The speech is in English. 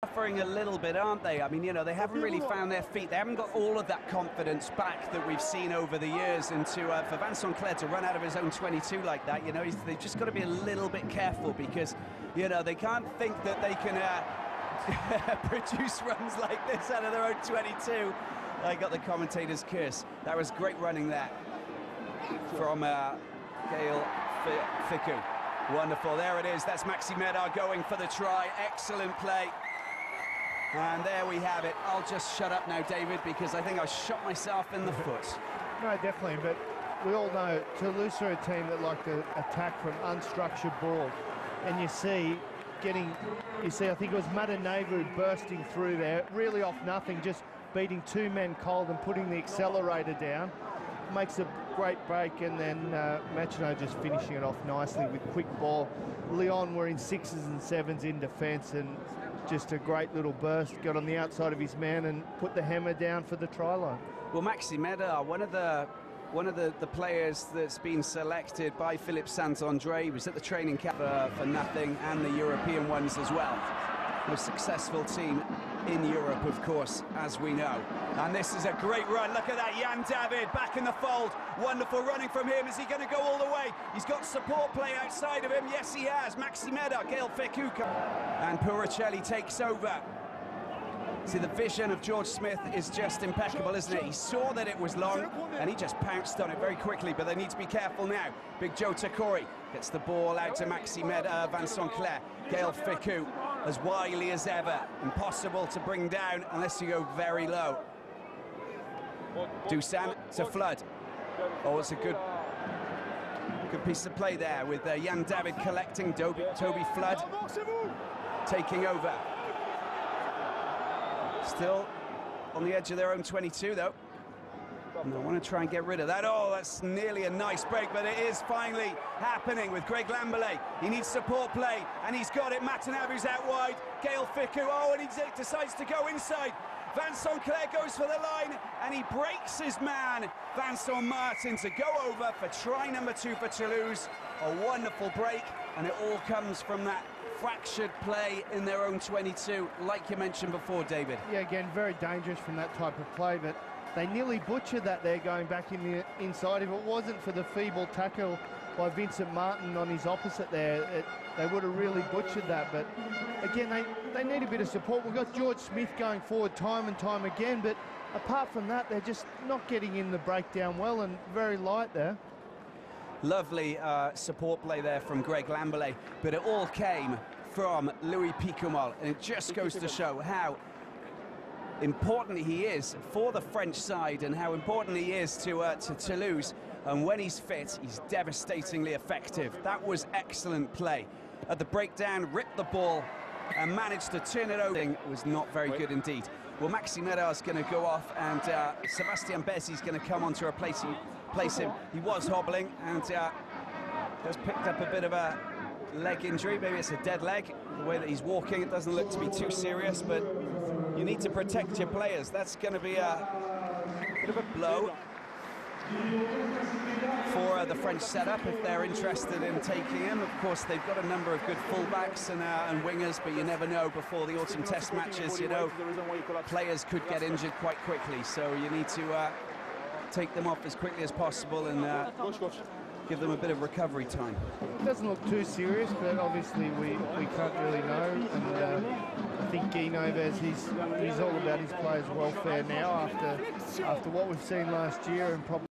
Suffering a little bit, aren't they? I mean, you know, they haven't really found their feet. They haven't got all of that confidence back that we've seen over the years. And for Vincent Clair to run out of his own 22 like that, you know, they've just got to be a little bit careful because, you know, they can't think that they can produce runs like this out of their own 22. I got the commentator's curse. That was great running there from Gaël Fickou. Wonderful, there it is. That's Maxi Medard going for the try. Excellent play. And there we have it. I'll just shut up now, David, because I think I shot myself in the foot. No, definitely, but we all know Toulouse are a team that like to attack from unstructured ball. And you see, I think it was Madanevu bursting through there, really off nothing, just beating two men cold and putting the accelerator down. Makes a great break, and then Machino just finishing it off nicely with quick ball. Lyon were in 6s and 7s in defence, and just a great little burst, got on the outside of his man and put the hammer down for the try line. Well, Maxi Medard, one of the players that's been selected by Philippe Saint-André, was at the training camp for nothing, and the European ones as well. Most successful team in Europe, of course, as we know. And this is a great run. Look at that, Jan David back in the fold. Wonderful running from him. Is he going to go all the way? He's got support play outside of him. Yes, he has. Maxi Medard, Gaël Fickou. And Puricelli takes over. See, the vision of George Smith is just impeccable, isn't it? He saw that it was long, and he just pounced on it very quickly, but they need to be careful now. Big Joe Takori gets the ball out to Maxi Medard, Vincent Clair, Gaël Fickou, as wily as ever. Impossible to bring down unless you go very low. Dusan to Flood. Oh, it's a good piece of play there with Jan David collecting, Toby Flood taking over. Still on the edge of their own 22, though. And I want to try and get rid of that. Oh, that's nearly a nice break, but it is finally happening with Greg Lamberley. He needs support play, and he's got it. Matanevu's out wide. Gaël Fickou, oh, and he decides to go inside. Vincent Clair goes for the line, and he breaks his man, Vincent Martin, to go over for try number 2 for Toulouse. A wonderful break, and it all comes from that fractured play in their own 22, like you mentioned before, David. Yeah, again, very dangerous from that type of play, but they nearly butchered that there going back in the inside. If it wasn't for the feeble tackle by Vincent Martin on his opposite there, they would have really butchered that. But again, they need a bit of support. We've got George Smith going forward time and time again, but apart from that, they're just not getting in the breakdown well and very light there. Lovely support play there from Greg Lamberley, but it all came from Louis Picumol, and it just goes to show how important he is for the French side and how important he is to Toulouse. And when he's fit, he's devastatingly effective. That was excellent play. At the breakdown, ripped the ball and managed to turn it over. It was not very good indeed. Well, Maxi Medard's going to go off, and Sebastian Bézi's going to come on to replace him. He was hobbling and just picked up a bit of a leg injury. Maybe it's a dead leg. The way that he's walking, it doesn't look to be too serious, but you need to protect your players. That's going to be a bit of a blow for the French setup if they're interested in taking him. Of course, they've got a number of good fullbacks and wingers, but you never know before the autumn test matches, you know, players could get injured quite quickly, so you need to take them off as quickly as possible and give them a bit of recovery time. It doesn't look too serious, but obviously we can't really know. And I think Guy Noves, he's all about his players' welfare now after what we've seen last year, and probably